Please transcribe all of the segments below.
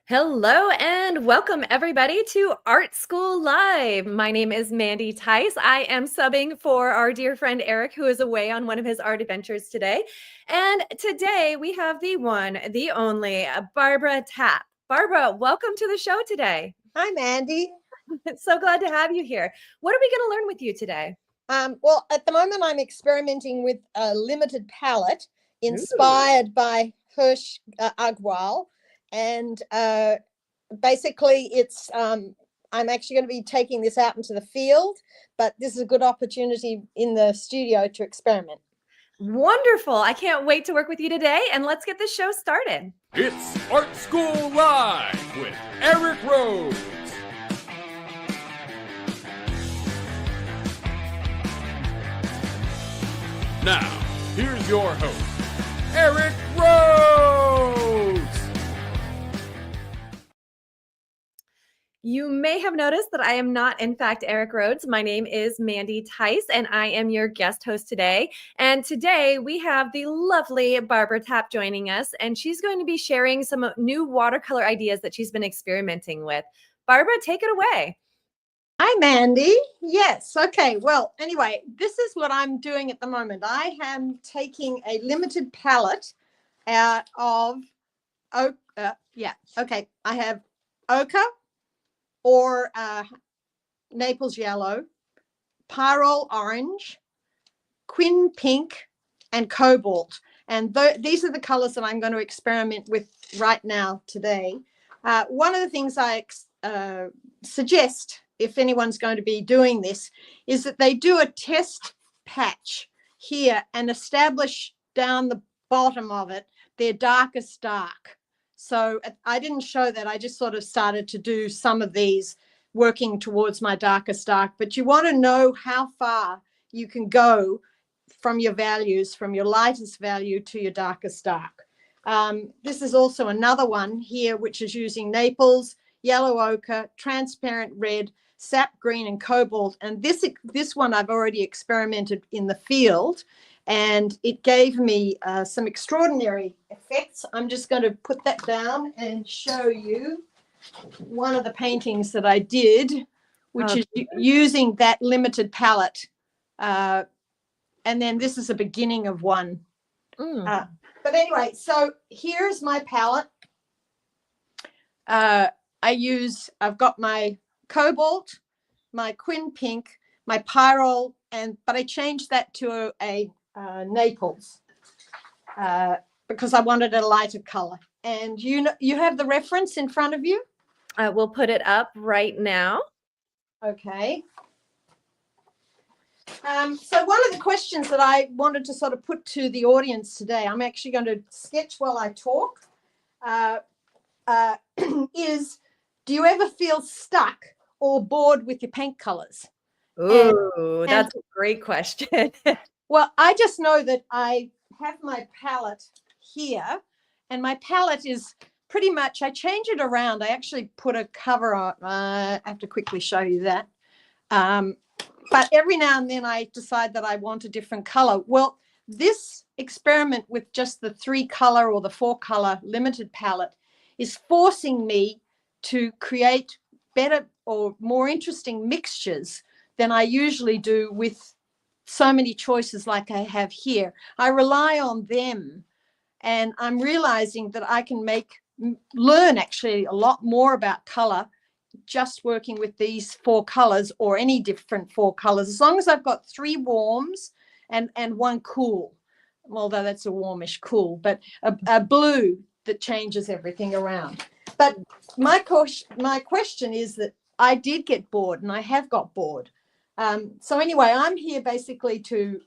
Hello and welcome everybody to Art School Live. My name is Mandy Tice. I am subbing for our dear friend Eric, who is away on one of his art adventures today. And today we have the one, the only, Barbara Tapp. Barbara, welcome to the show today. Hi, Mandy. So glad to have you here. What are we going to learn with you today? Well, at the moment, I'm experimenting with a limited palette inspired by 𝗨𝗶𝗺𝗏. And basically, it's I'm actually going to be taking this out into the field, but this is a good opportunity in the studio to experiment. Wonderful. I can't wait to work with you today, and let's get this show started. It's Art School Live with Eric Rhodes. Now, here's your host, Eric Rhodes. You may have noticed that I am not, in fact, Eric Rhodes. My name is Mandy Tice, and I am your guest host today. And today we have the lovely Barbara Tapp joining us, and she's going to be sharing some new watercolor ideas that she's been experimenting with. Barbara, take it away. Hi, Mandy. Yes. Okay. Well, anyway, this is what I'm doing at the moment. I am taking a limited palette out of, I have ochre or Naples yellow, pyrrole orange, quin pink, and cobalt. And these are the colors that I'm going to experiment with right now today. One of the things I suggest, if anyone's going to be doing this, is that they do a test patch here and establish down the bottom of it their darkest dark. So I didn't show that. I just sort of started to do some of these working towards my darkest dark. But you want to know how far you can go from your values, from your lightest value to your darkest dark. This is also another one here, which is using Naples, yellow ochre, transparent red, sap green, and cobalt. And this one I've already experimented in the field, and it gave me some extraordinary effects. I'm just going to put that down and show you one of the paintings that I did, which is using that limited palette. And then this is a beginning of one. But anyway, so here's my palette. I've got my cobalt, my quin pink, my pyrrole, but I changed that to a Naples because I wanted a lighter color. And you have the reference in front of you? We'll put it up right now. Okay. So one of the questions that I wanted to sort of put to the audience today, I'm actually going to sketch while I talk, is, do you ever feel stuck or bored with your paint colors? Ooh, that's a great question. Well, I just know that I have my palette here, and my palette is pretty much, I change it around. I actually put a cover on. I have to quickly show you that. But every now and then I decide that I want a different color. Well, this experiment with just the 3-color or the 4-color limited palette is forcing me to create better or more interesting mixtures than I usually do with so many choices like I have here. I rely on them, and I'm realizing that I can learn actually a lot more about color just working with these 4 colors or any different 4 colors, as long as I've got 3 warms and 1 cool, although that's a warmish cool, but a blue that changes everything around. But my question is that I did get bored, and I have got bored. So anyway, I'm here basically to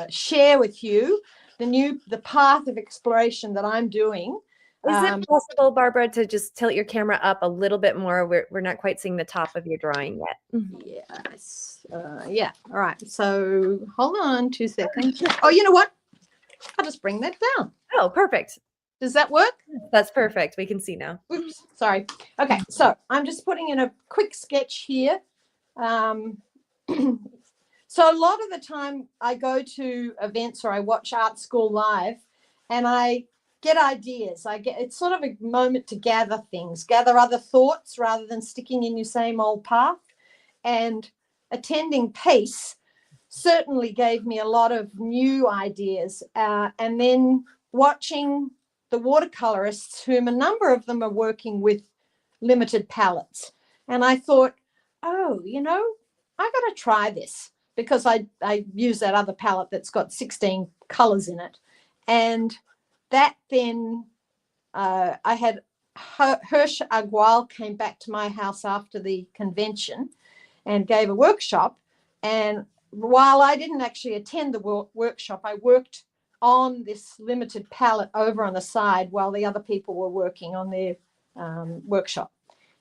share with you the path of exploration that I'm doing. Is it possible, Barbara, to just tilt your camera up a little bit more? We're not quite seeing the top of your drawing yet. Yes. Yeah. All right. So hold on 2 seconds. Oh, you know what? I'll just bring that down. Oh, perfect. Does that work? That's perfect. We can see now. Oops, sorry. Okay. So I'm just putting in a quick sketch here. So a lot of the time I go to events or I watch Art School Live, and I get ideas. It's sort of a moment to gather things, gather other thoughts rather than sticking in your same old path. And attending PACE certainly gave me a lot of new ideas. And then watching the watercolorists, whom a number of them are working with limited palettes. And I thought, oh, I got to try this, because I use that other palette that's got 16 colors in it. And that then I had 𝗨𝗶𝗴 came back to my house after the convention and gave a workshop. And while I didn't actually attend the workshop, I worked on this limited palette over on the side while the other people were working on their workshop.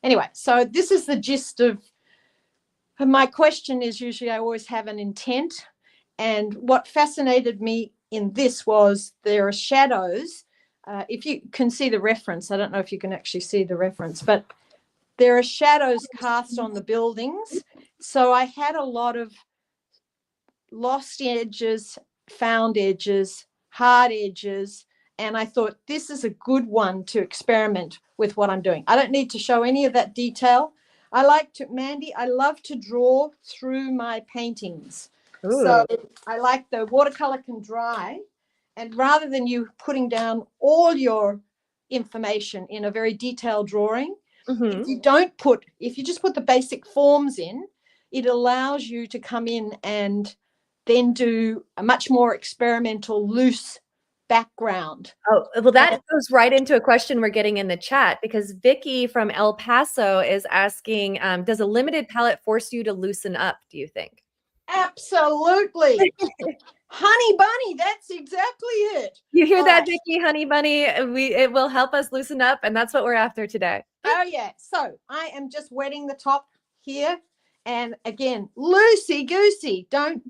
Anyway, so this is the gist of my question. Is usually I always have an intent. And what fascinated me in this was there are shadows. If you can see the reference, I don't know if you can actually see the reference, but there are shadows cast on the buildings. So I had a lot of lost edges, found edges, hard edges, and I thought this is a good one to experiment with what I'm doing. I don't need to show any of that detail. Mandy, I love to draw through my paintings. Ooh. So I like the watercolor can dry, and rather than you putting down all your information in a very detailed drawing, if you just put the basic forms in, it allows you to come in and then do a much more experimental, loose background. Oh, well, that goes right into a question we're getting in the chat, because Vicky from El Paso is asking, does a limited palette force you to loosen up, do you think? Absolutely. Honey bunny, that's exactly it. You hear that, Vicky? Honey bunny, it will help us loosen up, and that's what we're after today. Oh yeah. So I am just wetting the top here, and again, loosey goosey. Don't.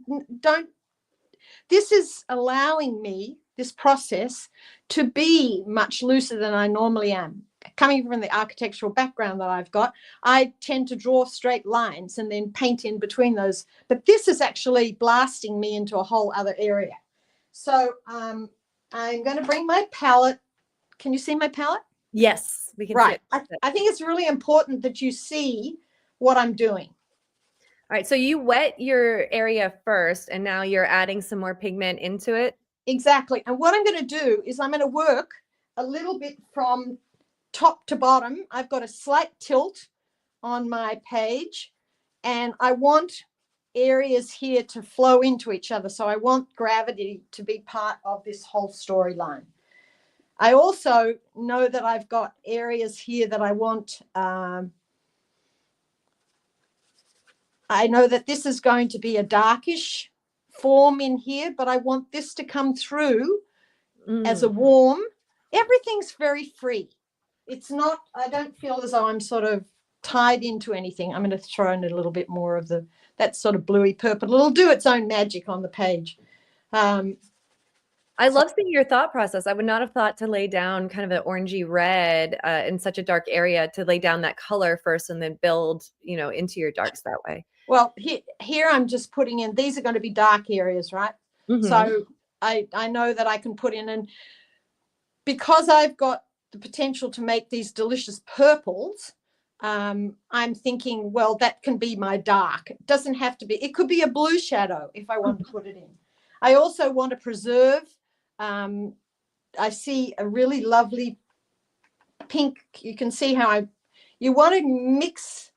This is allowing me, this process, to be much looser than I normally am. Coming from the architectural background that I've got, I tend to draw straight lines and then paint in between those. But this is actually blasting me into a whole other area. So I'm going to bring my palette. Can you see my palette? Yes, we can see it. I think it's really important that you see what I'm doing. All right, so you wet your area first, and now you're adding some more pigment into it? Exactly. And what I'm going to do is I'm going to work a little bit from top to bottom. I've got a slight tilt on my page, and I want areas here to flow into each other. So I want gravity to be part of this whole storyline. I also know that I've got areas here that I want. I know that this is going to be a darkish form in here, but I want this to come through as a warm. Everything's very free. It's not, I don't feel as though I'm sort of tied into anything. I'm going to throw in a little bit more of that sort of bluey purple. It'll do its own magic on the page. I love seeing your thought process. I would not have thought to lay down kind of an orangey red in such a dark area, to lay down that color first and then build, into your darks that way. Well, here I'm just putting in, these are going to be dark areas, right? So I know that I can put in, and because I've got the potential to make these delicious purples, I'm thinking, well, that can be my dark. It doesn't have to be, it could be a blue shadow if I want to put it in. I also want to preserve, I see a really lovely pink. You can see how you want to mix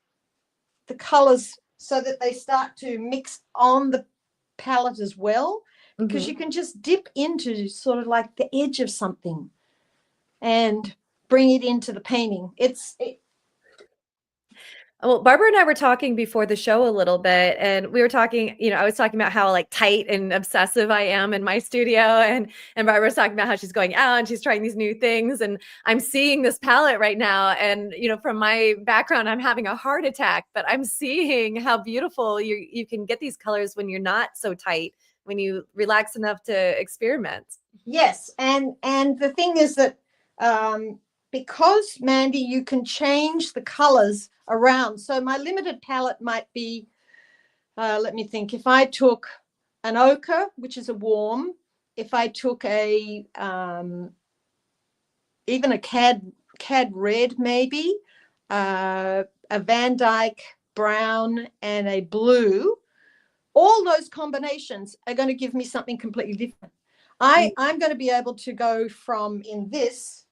the colors so that they start to mix on the palette as well, because you can just dip into sort of like the edge of something and bring it into the painting. Well, Barbara and I were talking before the show a little bit, and we were talking, I was talking about how like tight and obsessive I am in my studio, and Barbara was talking about how she's going out and she's trying these new things, and I'm seeing this palette right now, and from my background, I'm having a heart attack, but I'm seeing how beautiful you can get these colors when you're not so tight, when you relax enough to experiment. Yes, and the thing is that because, Mandy, you can change the colors around. So my limited palette might be, let me think, if I took an ochre, which is a warm, if I took a even a cad red maybe, a Van Dyke brown and a blue. All those combinations are going to give me something completely different. I'm going to be able to go from in this,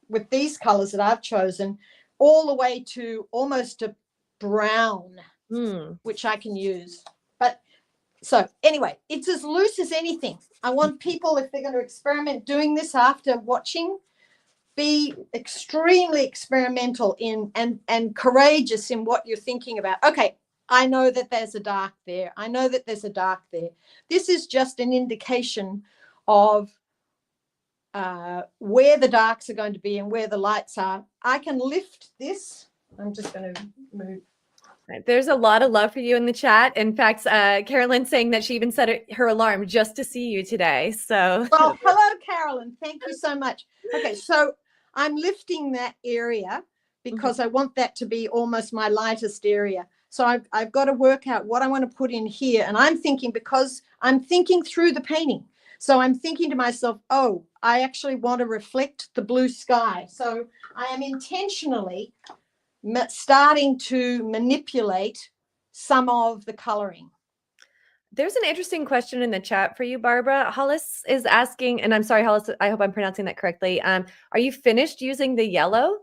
with these colors that I've chosen, all the way to almost a brown, which I can use. But so anyway, it's as loose as anything. I want people, if they're going to experiment doing this after watching, be extremely experimental in and courageous in what you're thinking about. Okay, I know that there's a dark there. I know that there's a dark there. This is just an indication of where the darks are going to be and where the lights are. I can lift this. I'm just going to move. There's a lot of love for you in the chat. In fact, Carolyn's saying that she even set her alarm just to see you today. So, well, hello, Carolyn. Thank you so much. Okay, so I'm lifting that area because I want that to be almost my lightest area. So I've got to work out what I want to put in here. And I'm thinking, because I'm thinking through the painting. So I'm thinking to myself, oh, I actually want to reflect the blue sky. So I am intentionally starting to manipulate some of the coloring. There's an interesting question in the chat for you, Barbara. Hollis is asking, and I'm sorry, Hollis, I hope I'm pronouncing that correctly. Are you finished using the yellow?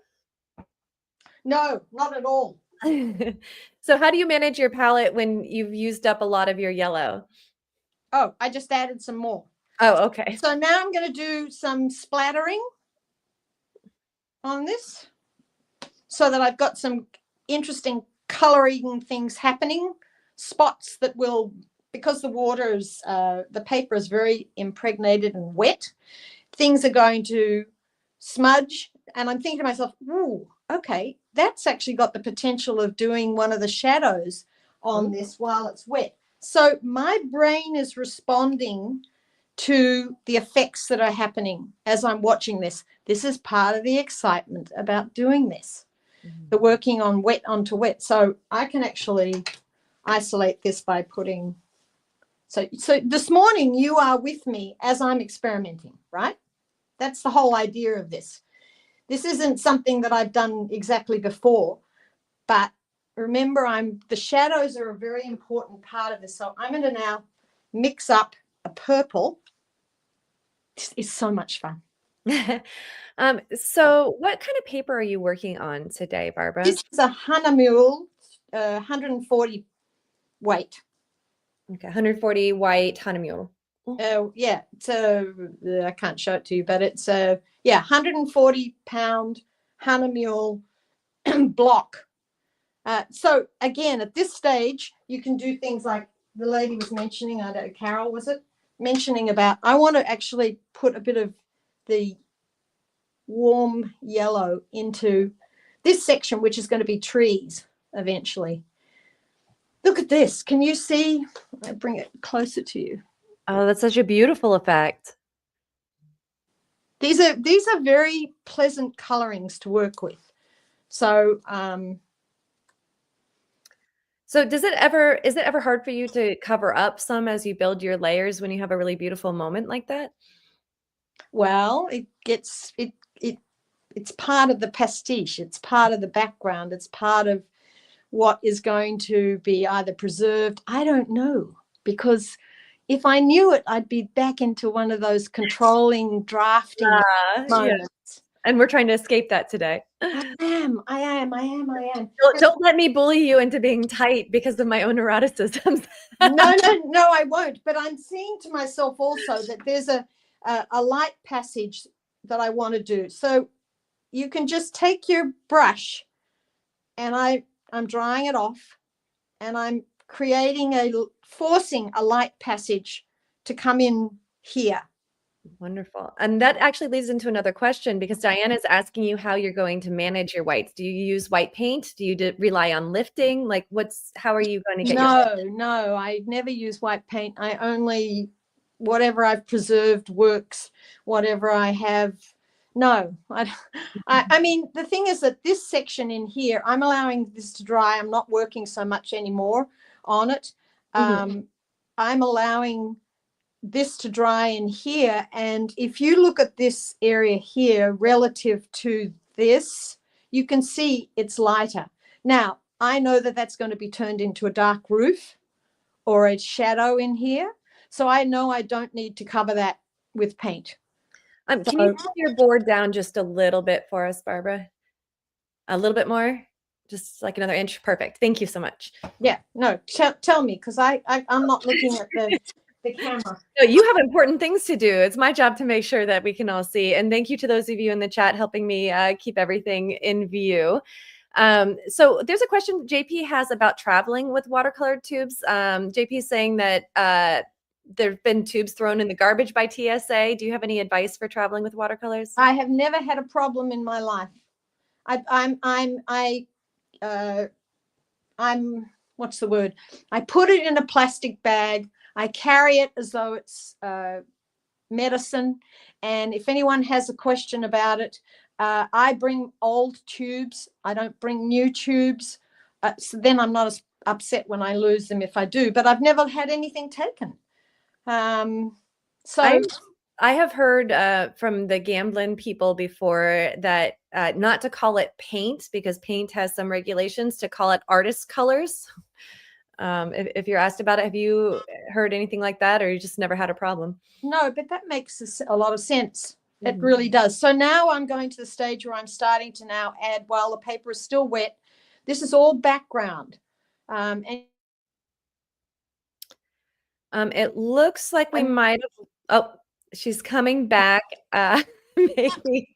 No, not at all. So how do you manage your palette when you've used up a lot of your yellow? Oh, I just added some more. Oh, okay. So now I'm going to do some splattering on this so that I've got some interesting coloring things happening, spots that will, because the water is, the paper is very impregnated and wet, things are going to smudge. And I'm thinking to myself, ooh, okay, that's actually got the potential of doing one of the shadows on this while it's wet. So my brain is responding to the effects that are happening as I'm watching this. This is part of the excitement about doing this, the working on wet onto wet. So I can actually isolate this by putting, so this morning you are with me as I'm experimenting, right? That's the whole idea of this. This isn't something that I've done exactly before, but remember, the shadows are a very important part of this. So I'm going to now mix up a purple. This is so much fun. So what kind of paper are you working on today, Barbara? This is a 𝗨𝗃𝗃, 140 weight. Okay, 140 white 𝗨𝗃𝗃. Yeah, so I can't show it to you, but it's a 140-pound 𝗨𝗃𝗃 block. So again, at this stage, you can do things like the lady was mentioning, I don't know, Carol, was it? Mentioning about, I want to actually put a bit of the warm yellow into this section, which is going to be trees eventually. Look at this. Can you see? I'll bring it closer to you. Oh, that's such a beautiful effect. These are very pleasant colorings to work with. So so is it ever hard for you to cover up some as you build your layers when you have a really beautiful moment like that? Well, it's part of the pastiche. It's part of the background. It's part of what is going to be either preserved. I don't know, because if I knew it, I'd be back into one of those controlling, drafting moments. Yeah. And we're trying to escape that today. I am. Don't let me bully you into being tight because of my own eroticism. No, I won't. But I'm saying to myself also that there's a light passage that I want to do. So you can just take your brush, and I'm drying it off, and I'm forcing a light passage to come in here. Wonderful. And that actually leads into another question, because Diana is asking you how you're going to manage your whites. Do you use white paint? Do you rely on lifting? Like how are you going to get No, I never use white paint. I only, whatever I've preserved works, whatever I have. No, I mean, the thing is that this section in here, I'm allowing this to dry. I'm not working so much anymore on it. I'm allowing this to dry in here. And if you look at this area here relative to this, you can see it's lighter. Now, I know that that's going to be turned into a dark roof or a shadow in here. So I know I don't need to cover that with paint. Can you pull your board down just a little bit for us, Barbara? A little bit more? Just like another inch? Perfect. Thank you so much. Yeah, no, tell me, because I'm not looking at the camera. No, you have important things to do. It's my job to make sure that we can all see. And thank you to those of you in the chat helping me keep everything in view. So there's a question JP has about traveling with watercolor tubes. JP is saying that there have been tubes thrown in the garbage by TSA. Do you have any advice for traveling with watercolors? I have never had a problem in my life. I'm what's the word? I put it in a plastic bag. I carry it as though it's medicine. And if anyone has a question about it, I bring old tubes. I don't bring new tubes. So then I'm not as upset when I lose them if I do. But I've never had anything taken. So I have heard from the 𝗕𝗿𝗀𝗶𝗴 people before that not to call it paint, because paint has some regulations, to call it artist colors. If you're asked about it, have you heard anything like that, or you just never had a problem? No, but that makes a lot of sense. It really does. So now I'm going to the stage where I'm starting to now add, while the paper is still wet, this is all background. It looks like we might have, oh, she's coming back. Maybe.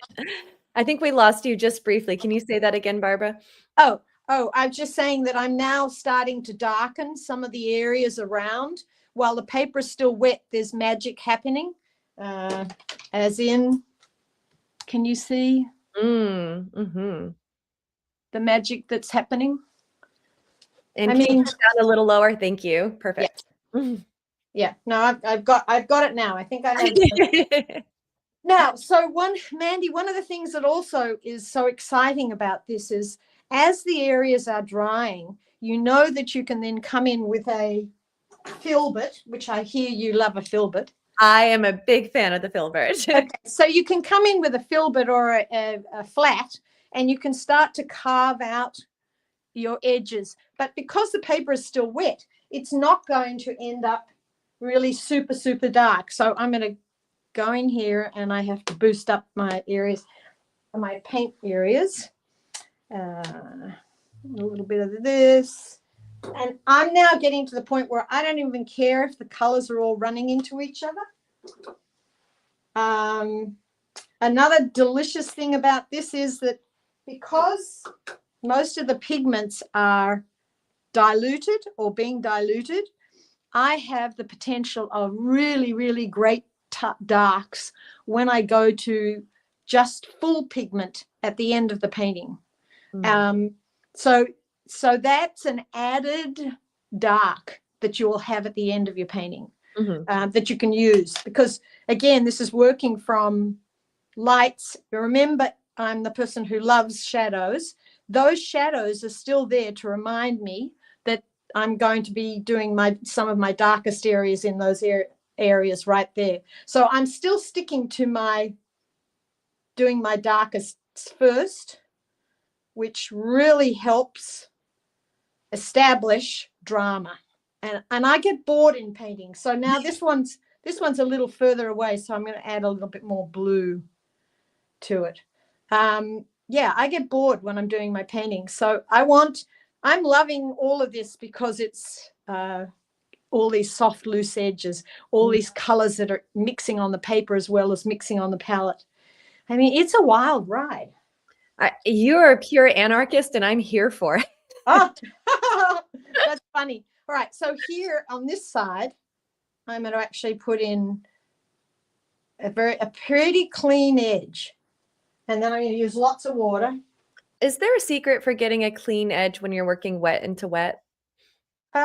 I think we lost you just briefly. Can you say that again, Barbara? Oh, I'm just saying that I'm now starting to darken some of the areas around. While the paper is still wet, there's magic happening. As in, can you see the magic that's happening? And can you put down a little lower? Thank you. Perfect. Yeah. Yeah, no, I've got it now. I think I have it. Now, so Mandy, one of the things that also is so exciting about this is, as the areas are drying, you know that you can then come in with a 𝗕𝗿𝗄𝗃, which I hear you love a 𝗕𝗿𝗄𝗃. I am a big fan of the 𝗕𝗿𝗃𝗁. Okay, so you can come in with a 𝗕𝗿𝗄𝗃 or a flat, and you can start to carve out your edges. But because the paper is still wet, it's not going to end up really super, super dark. So I'm going to go in here and I have to boost up my areas, my paint areas. A little bit of this. And I'm now getting to the point where I don't even care if the colors are all running into each other. Another delicious thing about this is that because most of the pigments are diluted or being diluted, I have the potential of really, really great darks when I go to just full pigment at the end of the painting. So that's an added dark that you will have at the end of your painting, that you can use, because again, this is working from lights. Remember, I'm the person who loves shadows. Those shadows are still there to remind me that I'm going to be doing some of my darkest areas in those areas right there. So I'm still sticking to doing my darkest first, which really helps establish drama. And I get bored in painting. So now this one's a little further away, so I'm going to add a little bit more blue to it. Yeah, I get bored when I'm doing my painting. So I'm loving all of this because it's all these soft, loose edges, all these colors that are mixing on the paper as well as mixing on the palette. I mean, it's a wild ride. You're a pure anarchist, and I'm here for it. Oh, that's funny. All right, so here on this side, I'm going to actually put in a pretty clean edge. And then I'm going to use lots of water. Is there a secret for getting a clean edge when you're working wet into wet?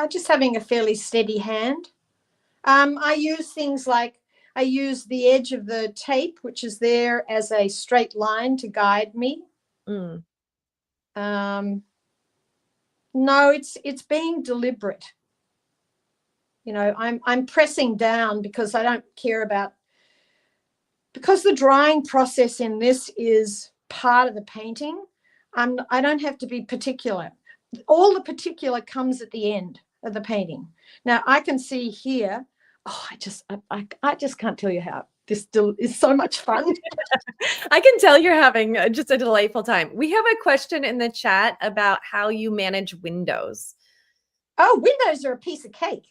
Just having a fairly steady hand. I use things like, I use the edge of the tape, which is there as a straight line to guide me. No, it's being deliberate. You know, I'm pressing down because I don't care about, because the drying process in this is part of the painting. I don't have to be particular. All the particular comes at the end of the painting. Now I can see here, oh, I just can't tell you how this still is so much fun. I can tell you're having just a delightful time. We have a question in the chat about how you manage windows. Oh, windows are a piece of cake.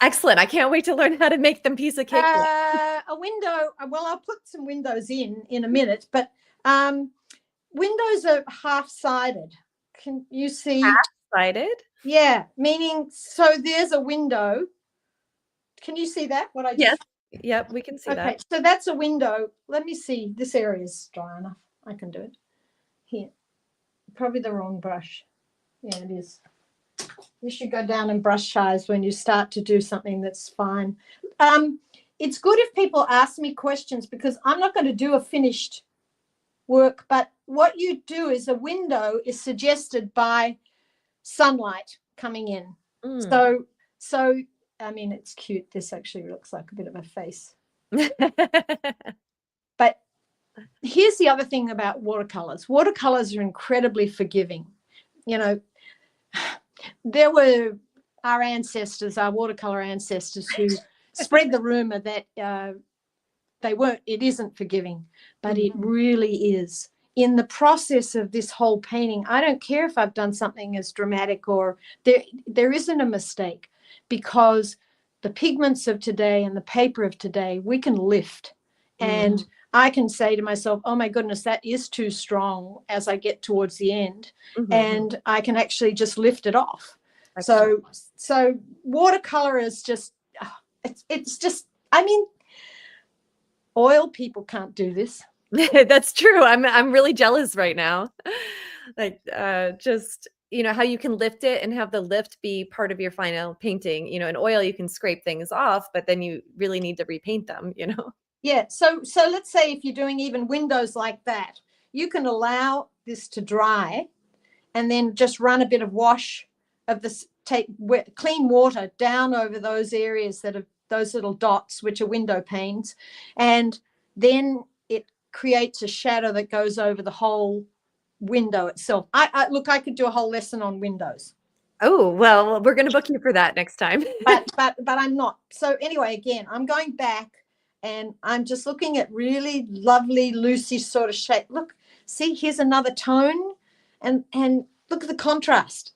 Excellent. I can't wait to learn how to make them piece of cake. A window, well, I'll put some windows in a minute, but windows are half-sided. Can you see? Half-sided? Yeah, meaning, so there's a window. Can you see that? What I just... Yes. Yep, we can see that. Okay, so that's a window. Let me see. This area is dry enough. I can do it. Here. Probably the wrong brush. Yeah, it is. You should go down and brush size when you start to do something that's fine. It's good if people ask me questions, because I'm not going to do a finished work, but what you do is a window is suggested by sunlight coming in. So I mean, it's cute. This actually looks like a bit of a face. But here's the other thing about watercolors. Watercolors are incredibly forgiving. You know, there were our ancestors, our watercolor ancestors, who spread the rumor that it isn't forgiving, but it really is. In the process of this whole painting, I don't care if I've done something as dramatic, or there isn't a mistake, because the pigments of today and the paper of today, we can lift. And I can say to myself, oh my goodness, that is too strong as I get towards the end. And I can actually just lift it off. So watercolor is just, it's just, I mean, oil people can't do this. That's true. I'm really jealous right now. Like, just, you know, how you can lift it and have the lift be part of your final painting. You know, in oil, you can scrape things off, but then you really need to repaint them, you know? Yeah. So let's say if you're doing even windows like that, you can allow this to dry and then just run a bit of wash of this, take clean water down over those areas that are those little dots, which are window panes. And then it creates a shadow that goes over the whole window itself. Look, I could do a whole lesson on windows. Oh, well, we're going to book you for that next time. but I'm not. So anyway, again, I'm going back and I'm just looking at really lovely, loosey sort of shape. Look, see, here's another tone, and look at the contrast.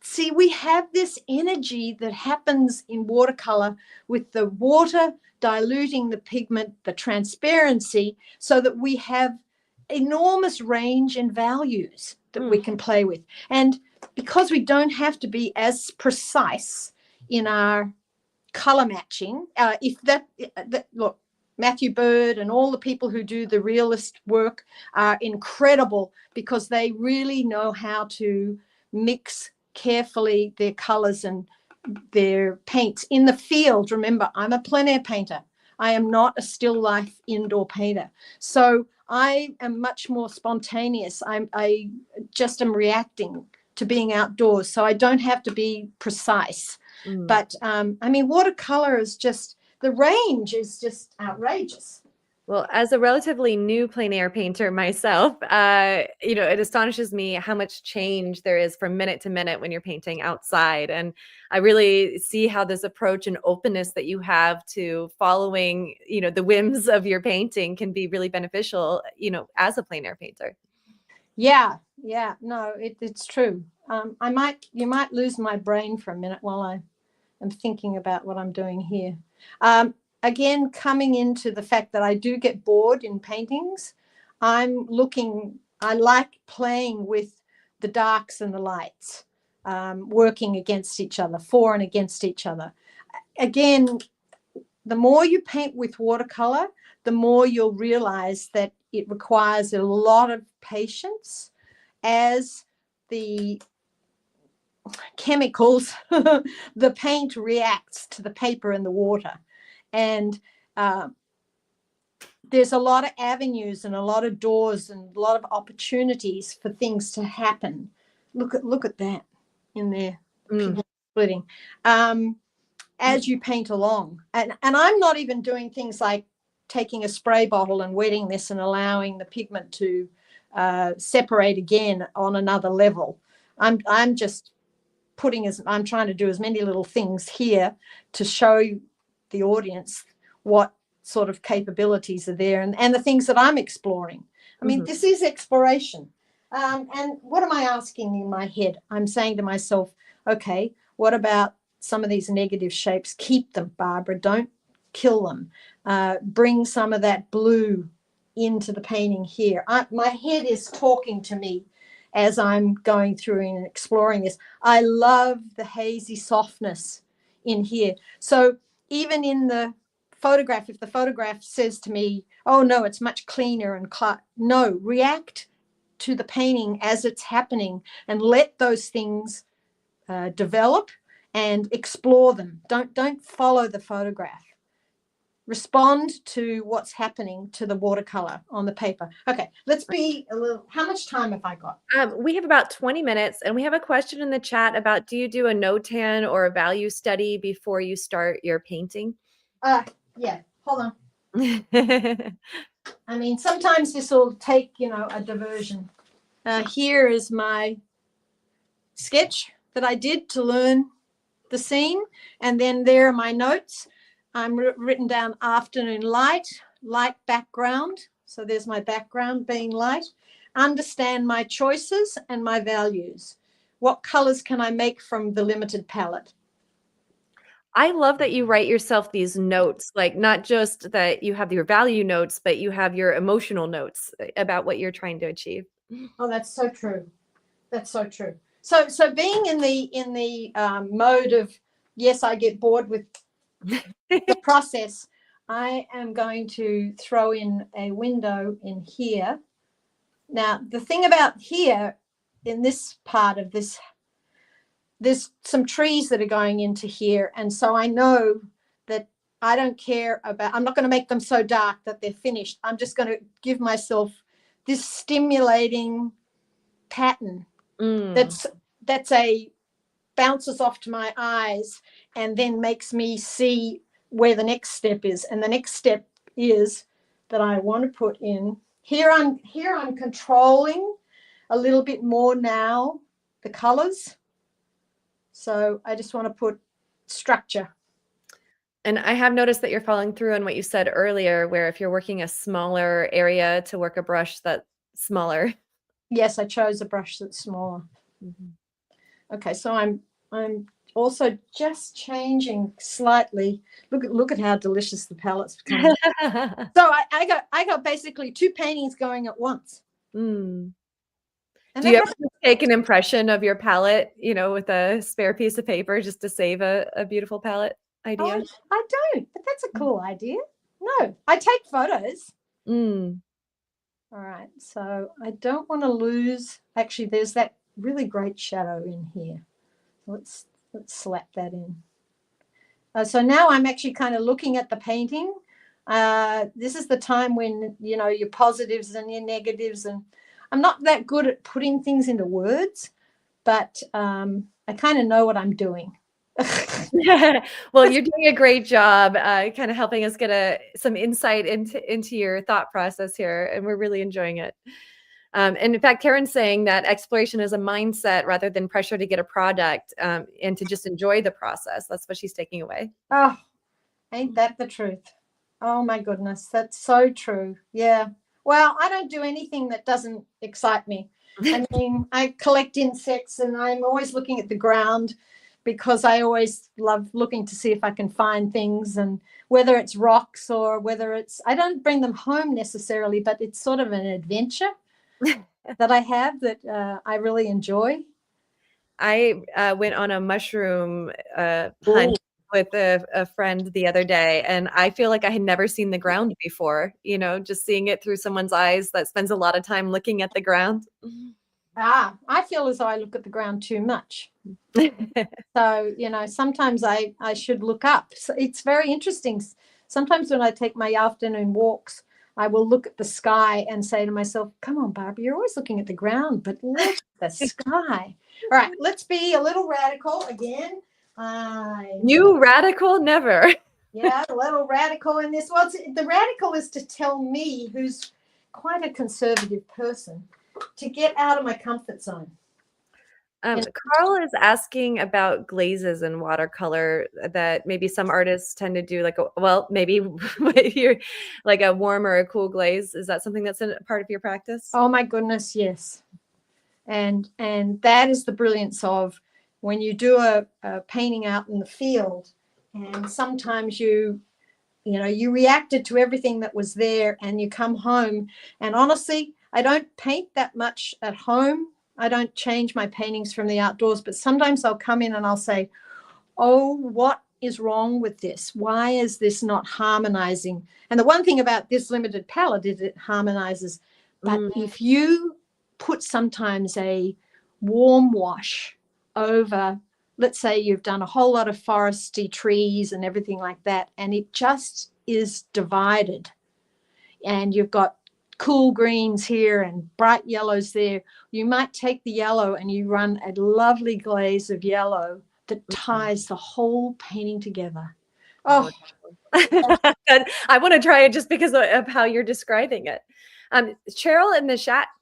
See, we have this energy that happens in watercolor with the water diluting the pigment, the transparency, so that we have enormous range and values that we can play with. And because we don't have to be as precise in our color matching, look, Matthew Bird and all the people who do the realist work are incredible, because they really know how to mix carefully their colors and their paints in the field. Remember, I'm a plein air painter. I am not a still life indoor painter. So I am much more spontaneous. I just am reacting to being outdoors. So I don't have to be precise. But I mean, watercolor is just, the range is just outrageous. Well, as a relatively new plein air painter myself, you know, it astonishes me how much change there is from minute to minute when you're painting outside. And I really see how this approach and openness that you have to following, you know, the whims of your painting can be really beneficial, you know, as a plein air painter. Yeah, no, it's true. You might lose my brain for a minute while I am thinking about what I'm doing here. Again, coming into the fact that I do get bored in paintings, I like playing with the darks and the lights, working against each other, for and against each other. Again, the more you paint with watercolor, the more you'll realize that it requires a lot of patience as the chemicals, the paint reacts to the paper and the water. And there's a lot of avenues and a lot of doors and a lot of opportunities for things to happen. Look at that in there, splitting. as you paint along. And I'm not even doing things like taking a spray bottle and wetting this and allowing the pigment to separate again on another level. I'm just I'm trying to do as many little things here to show the audience what sort of capabilities are there and the things that I'm exploring. I mean, this is exploration. And what am I asking in my head? I'm saying to myself, okay, what about some of these negative shapes? Keep them, Barbara. Don't kill them. Bring some of that blue into the painting here. My head is talking to me as I'm going through and exploring this. I love the hazy softness in here. So even in the photograph, if the photograph says to me, oh no, it's much cleaner and no, react to the painting as it's happening and let those things develop and explore them. Don't follow the photograph. Respond to what's happening to the watercolor on the paper. Okay, let's be a little, how much time have I got? We have about 20 minutes, and we have a question in the chat about, do you do a no-tan or a value study before you start your painting? Yeah, hold on. I mean, sometimes this will take, a diversion. Here is my sketch that I did to learn the scene, and then there are my notes. I'm written down afternoon light background. So there's my background being light. Understand my choices and my values. What colors can I make from the limited palette? I love that you write yourself these notes, like not just that you have your value notes, but you have your emotional notes about what you're trying to achieve. Oh, that's so true. That's so true. So being in the mode of, yes, I get bored with the process, I am going to throw in a window in here. Now, the thing about here, in this part of this, there's some trees that are going into here. And so I know that I don't care about, I'm not going to make them so dark that they're finished. I'm just going to give myself this stimulating pattern that's bounces off to my eyes and then makes me see where the next step is. And the next step is that I want to put in here. I'm controlling a little bit more now the colors. So I just want to put structure. And I have noticed that you're following through on what you said earlier, where if you're working a smaller area to work a brush that's smaller. Yes, I chose a brush that's smaller. Okay, so I'm also just changing slightly. Look at how delicious the palette's becoming. So I got basically two paintings going at once. Do you ever take an impression of your palette, with a spare piece of paper just to save a beautiful palette idea? Oh, I don't, but that's a cool idea. No, I take photos. All right, so I don't want to lose. Actually, there's that really great shadow in here. Let's slap that in. So now I'm actually kind of looking at the painting. This is the time when, your positives and your negatives, and I'm not that good at putting things into words, but I kind of know what I'm doing. Well, you're doing a great job kind of helping us get some insight into your thought process here, and we're really enjoying it. And in fact, Karen's saying that exploration is a mindset rather than pressure to get a product, and to just enjoy the process. That's what she's taking away. Oh, ain't that the truth? Oh my goodness, that's so true. Yeah. Well, I don't do anything that doesn't excite me. I mean, I collect insects and I'm always looking at the ground because I always love looking to see if I can find things, and whether it's rocks or whether I don't bring them home necessarily, but it's sort of an adventure that I have that I really enjoy. I went on a mushroom hunt with a friend the other day, and I feel like I had never seen the ground before, just seeing it through someone's eyes that spends a lot of time looking at the ground. I feel as though I look at the ground too much. So, sometimes I should look up. So it's very interesting. Sometimes when I take my afternoon walks, I will look at the sky and say to myself, come on, Barbara, you're always looking at the ground, but look at the sky. All right, let's be a little radical again. You radical never. Yeah, a little radical in this. Well, the radical is to tell me, who's quite a conservative person, to get out of my comfort zone. Carl is asking about glazes in watercolor that maybe some artists tend to do, like maybe you're like a warm or a cool glaze. Is that something that's a part of your practice? Oh my goodness, yes. And that is the brilliance of when you do a painting out in the field, and sometimes you reacted to everything that was there, and you come home, and honestly, I don't paint that much at home. I don't change my paintings from the outdoors, but sometimes I'll come in and I'll say, oh, what is wrong with this? Why is this not harmonizing? And the one thing about this limited palette is it harmonizes. But if you put sometimes a warm wash over, let's say you've done a whole lot of foresty trees and everything like that, and it just is divided, and you've got cool greens here and bright yellows there, you might take the yellow and you run a lovely glaze of yellow that ties the whole painting together. Oh, I want to try it just because of how you're describing it. Cheryl in the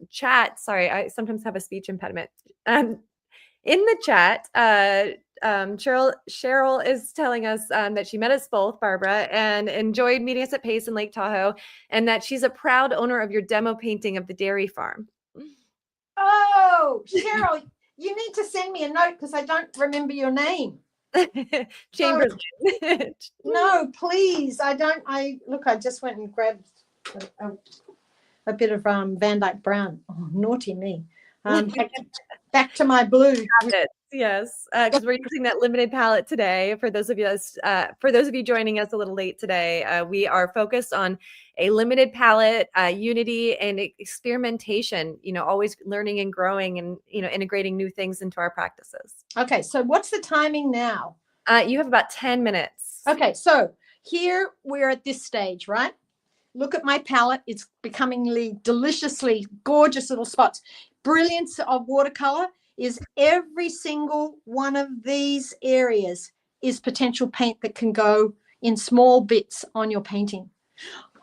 chat, sorry, I sometimes have a speech impediment. In the chat, Cheryl is telling us that she met us both, Barbara, and enjoyed meeting us at Pace in Lake Tahoe, and that she's a proud owner of your demo painting of the dairy farm. Oh, Cheryl, you need to send me a note because I don't remember your name. Chamberlain. No, please. I just went and grabbed a bit of Van Dyke Brown. Oh, naughty me. Back to my blue. Yes, because we're using that limited palette today. For those of you joining us a little late today, we are focused on a limited palette, unity, and experimentation. Always learning and growing, and integrating new things into our practices. Okay, so what's the timing now? You have about 10 minutes. Okay, so here we're at this stage, right? Look at my palette. It's becomingly deliciously gorgeous little spots. Brilliance of watercolor is every single one of these areas is potential paint that can go in small bits on your painting.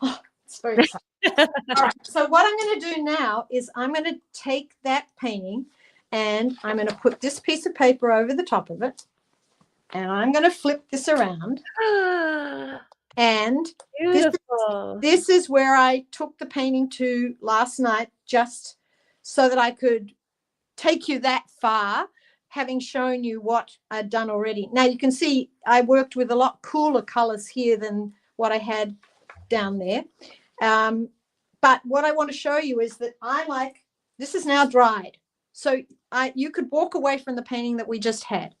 Oh, it's very exciting. All right, so what I'm going to do now is I'm going to take that painting and I'm going to put this piece of paper over the top of it, and I'm going to flip this around. And this is where I took the painting to last night, just so that I could take you that far, having shown you what I'd done already. Now you can see I worked with a lot cooler colors here than what I had down there. But what I want to show you is that this is now dried. So you could walk away from the painting that we just had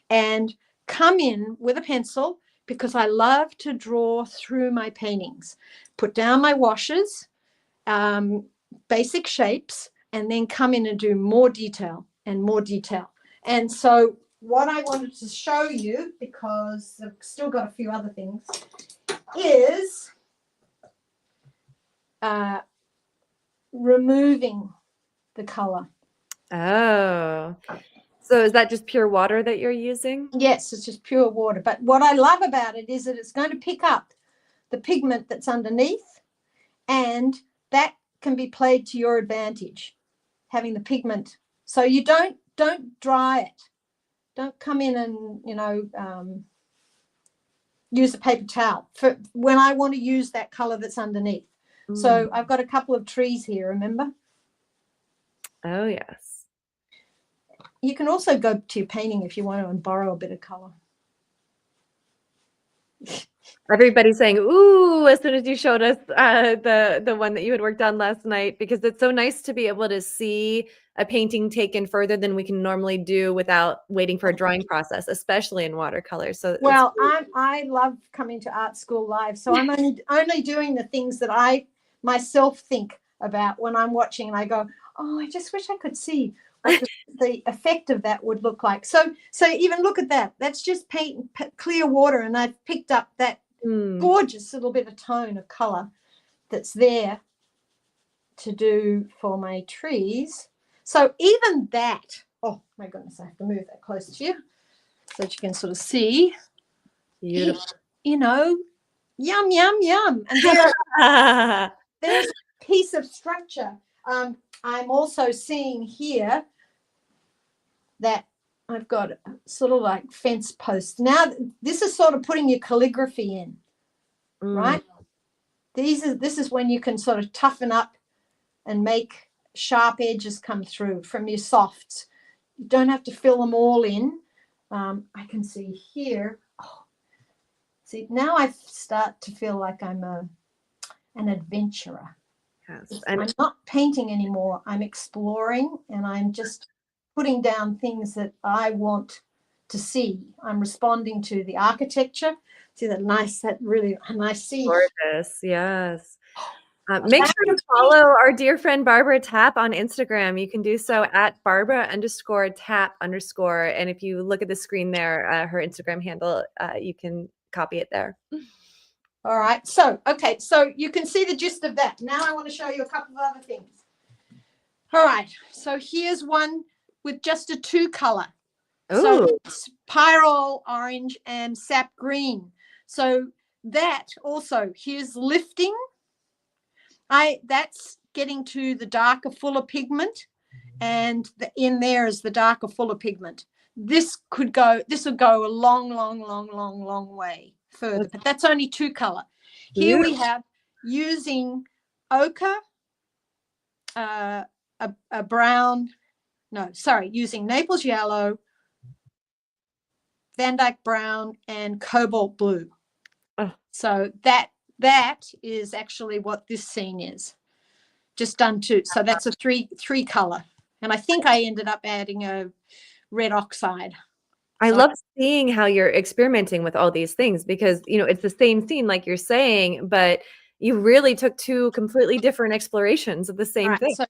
and come in with a pencil, because I love to draw through my paintings, put down my washes, basic shapes, and then come in and do more detail and more detail. And so what I wanted to show you, because I've still got a few other things, is removing the color. Oh. So is that just pure water that you're using? Yes, it's just pure water. But what I love about it is that it's going to pick up the pigment that's underneath, and that can be played to your advantage, having the pigment. So you don't dry it. Don't come in and, use a paper towel for when I want to use that color that's underneath. So I've got a couple of trees here, remember? Oh, yes. You can also go to your painting if you want to and borrow a bit of color. Everybody's saying, ooh, as soon as you showed us the one that you had worked on last night, because it's so nice to be able to see a painting taken further than we can normally do without waiting for a drawing process, especially in watercolor. So well, I love coming to Art School Live. So I'm only doing the things that I myself think about when I'm watching, and I go, oh, I just wish I could see what the effect of that would look like. So even look at that. That's just clear water, and I've picked up that gorgeous little bit of tone of color that's there to do for my trees. So even that, oh my goodness, I have to move that closer to you. so that you can sort of see. Beautiful. You know, yum, yum, yum. And there's a piece of structure. I'm also seeing here that I've got sort of like fence posts. Now, this is sort of putting your calligraphy in, right? This is when you can sort of toughen up and make sharp edges come through from your softs. You don't have to fill them all in. I can see here. Oh, see, now I start to feel like I'm an adventurer. Yes. I'm not painting anymore. I'm exploring, and I'm just putting down things that I want to see. I'm responding to the architecture. See that nice, that really nice sea. Gorgeous. Yes. Make sure to follow our dear friend Barbara Tapp on Instagram. You can do so at @Barbara_Tapp_. And if you look at the screen there, her Instagram handle, you can copy it there. All right. So, okay. So you can see the gist of that. Now I want to show you a couple of other things. All right. So here's one with just a 2 color. So it's pyrrole orange and sap green. So that also, here's lifting. That's getting to the darker, fuller pigment, and in there is the darker, fuller pigment. This would go a long way further, but that's only 2 color. Here we have using ochre, using Naples yellow, Van Dyke brown, and cobalt blue. So that is actually what this scene is, just done 2. So that's a 3 color, and I think I ended up adding a red oxide. I love seeing how you're experimenting with all these things, because it's the same scene like you're saying, but you really took 2 completely different explorations of the same thing. So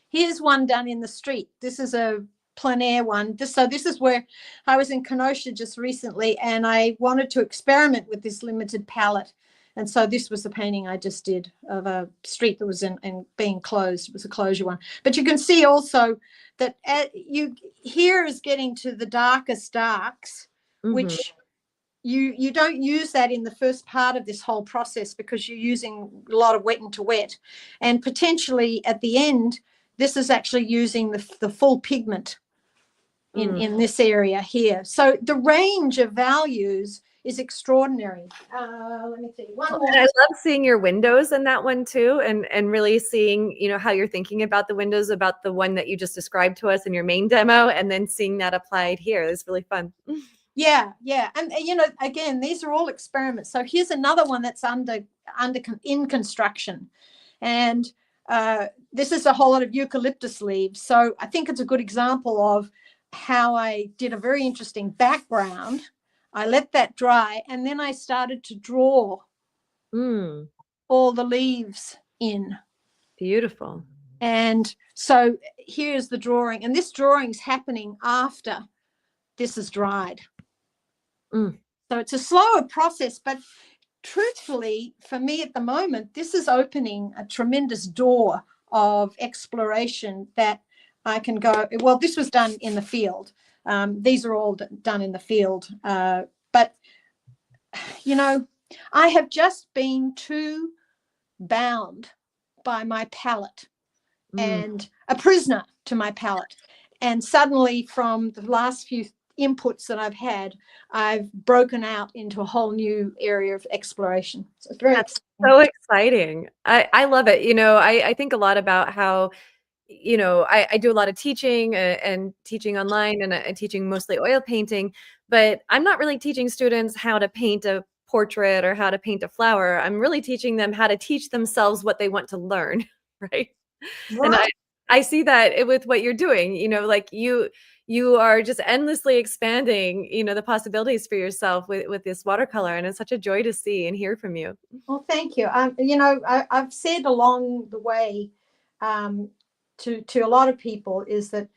here's one done in the street. This is a plein air one. This is where I was in Kenosha just recently, and I wanted to experiment with this limited palette. And so this was the painting I just did of a street that was in being closed. It was a closure one. But you can see also that here is getting to the darkest darks, which you don't use that in the first part of this whole process, because you're using a lot of wet into wet. And potentially at the end, this is actually using the full pigment in this area here. So the range of values is extraordinary. Let me see. One more. And I love seeing your windows in that one too, and really seeing how you're thinking about the windows, about the one that you just described to us in your main demo, and then seeing that applied here. It's really fun. Yeah. And again, these are all experiments. So here's another one that's in construction, and this is a whole lot of eucalyptus leaves. So I think it's a good example of how I did a very interesting background. I let that dry, and then I started to draw all the leaves in. Beautiful. And so here's the drawing, and this drawing's happening after this is dried. So it's a slower process, but truthfully, for me at the moment, this is opening a tremendous door of exploration that I can go. Well, this was done in the field. These are all done in the field. But, I have just been too bound by my palette and a prisoner to my palette. And suddenly, from the last few inputs that I've had, I've broken out into a whole new area of exploration. So it's very exciting. So exciting. I love it. I think a lot about how I do a lot of teaching and teaching online, and teaching mostly oil painting, but I'm not really teaching students how to paint a portrait or how to paint a flower. I'm really teaching them how to teach themselves what they want to learn, right? And I see that with what you're doing, like you are just endlessly expanding, the possibilities for yourself with this watercolor, and it's such a joy to see and hear from you. Well, thank you. I've said along the way, to a lot of people, is that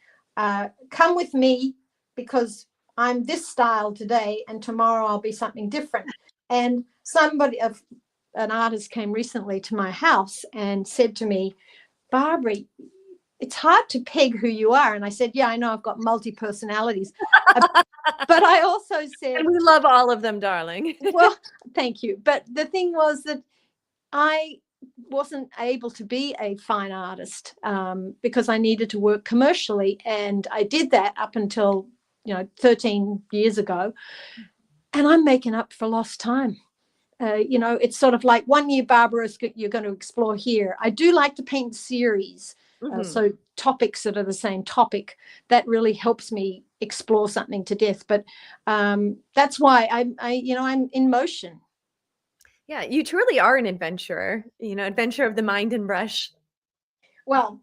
come with me, because I'm this style today, and tomorrow I'll be something different. And an artist came recently to my house and said to me, Barbara, it's hard to peg who you are. And I said, yeah, I know I've got multi-personalities. But I also said, and we love all of them, darling. well, thank you. But the thing was that I wasn't able to be a fine artist because I needed to work commercially. And I did that up until, 13 years ago. And I'm making up for lost time. It's sort of like 1 year, Barbara, you're going to explore here. I do like to paint series. So topics that are the same topic, that really helps me explore something to death. But that's why I'm in motion. Yeah, you truly are an adventurer, adventure of the mind and brush. Well,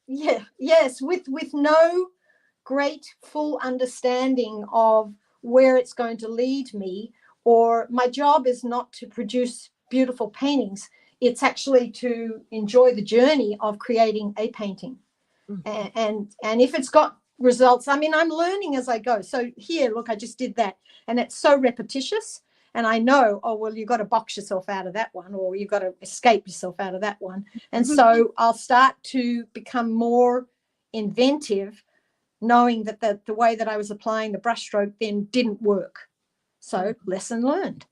yes, with no great full understanding of where it's going to lead me, or my job is not to produce beautiful paintings. It's actually to enjoy the journey of creating a painting. And if it's got results, I'm learning as I go. So here, look, I just did that, and it's so repetitious. And I know, oh, well, you've got to box yourself out of that one, or you've got to escape yourself out of that one. And so I'll start to become more inventive, knowing that the way that I was applying the brushstroke then didn't work. So lesson learned.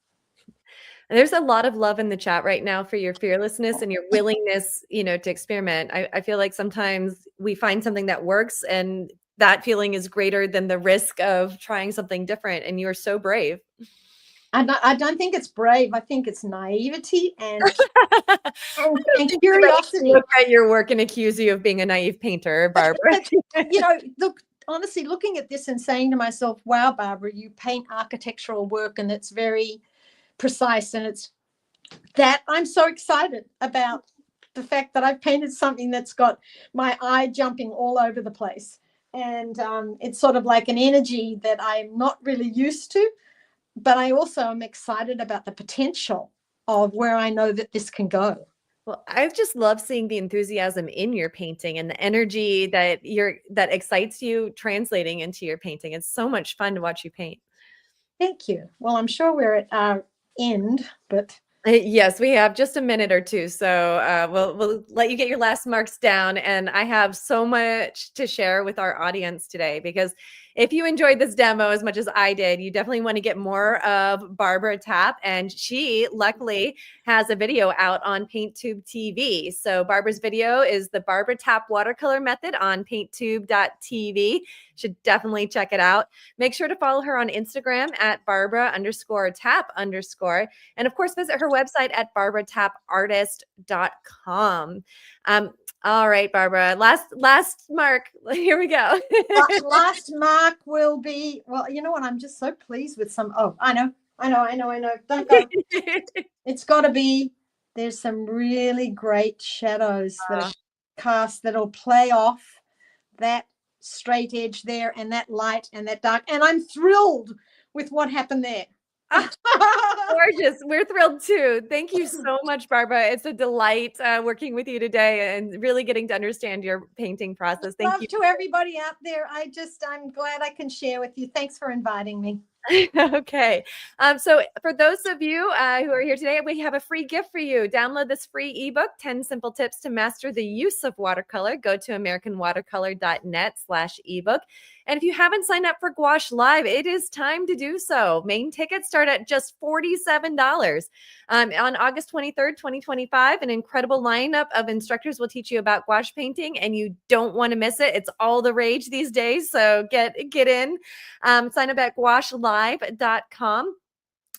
There's a lot of love in the chat right now for your fearlessness and your willingness, to experiment. I feel like sometimes we find something that works, and that feeling is greater than the risk of trying something different. And you're so brave. I don't think it's brave. I think it's naivety and curiosity. Look at your work and accuse you of being a naive painter, Barbara. Look, honestly, looking at this and saying to myself, wow, Barbara, you paint architectural work and it's very precise, and it's that I'm so excited about the fact that I've painted something that's got my eye jumping all over the place. And it's sort of like an energy that I'm not really used to. But I also am excited about the potential of where I know that this can go. Well, I just love seeing the enthusiasm in your painting and the energy that excites you translating into your painting. It's so much fun to watch you paint. Thank you. Well, I'm sure we're at our end, but yes, we have just a minute or two. So we'll let you get your last marks down. And I have so much to share with our audience today, because if you enjoyed this demo as much as I did, you definitely want to get more of Barbara Tapp. And she luckily has a video out on PaintTube TV. So Barbara's video is the Barbara Tapp watercolor method on painttube.tv. Should definitely check it out. Make sure to follow her on Instagram at Barbara_Tapp_. And of course, visit her website at barbaraTappArtist.com. All right, Barbara, last mark. Here we go. Last mark will be, well, you know what? I'm just so pleased with I know. Don't go. It's got to be, there's some really great shadows that are cast that'll play off that straight edge there and that light and that dark. And I'm thrilled with what happened there. Gorgeous. We're thrilled too. Thank you so much, Barbara. It's a delight working with you today and really getting to understand your painting process. Thank you. Love to everybody out there. I'm glad I can share with you. Thanks for inviting me. Okay. So for those of you who are here today, we have a free gift for you. Download this free ebook, 10 Simple Tips to Master the Use of Watercolor. Go to americanwatercolor.net/ebook. And if you haven't signed up for Gouache Live, it is time to do so. Main tickets start at just $47. On August 23rd, 2025, an incredible lineup of instructors will teach you about gouache painting, and you don't want to miss it. It's all the rage these days, so get in. Sign up at gouachelive.com.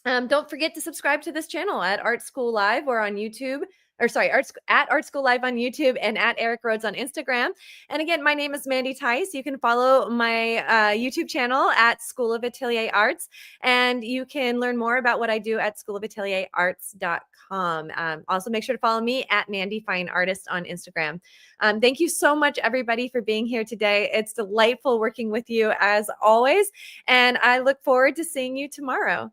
Don't forget to subscribe to this channel at Art School Live or on YouTube. At Art School Live on YouTube and at Eric Rhodes on Instagram. And again, my name is Mandy Tice. You can follow my YouTube channel at School of Atelier Arts, and you can learn more about what I do at schoolofatelierarts.com. Also, make sure to follow me at Mandy Fine Artist on Instagram. Thank you so much, everybody, for being here today. It's delightful working with you as always, and I look forward to seeing you tomorrow.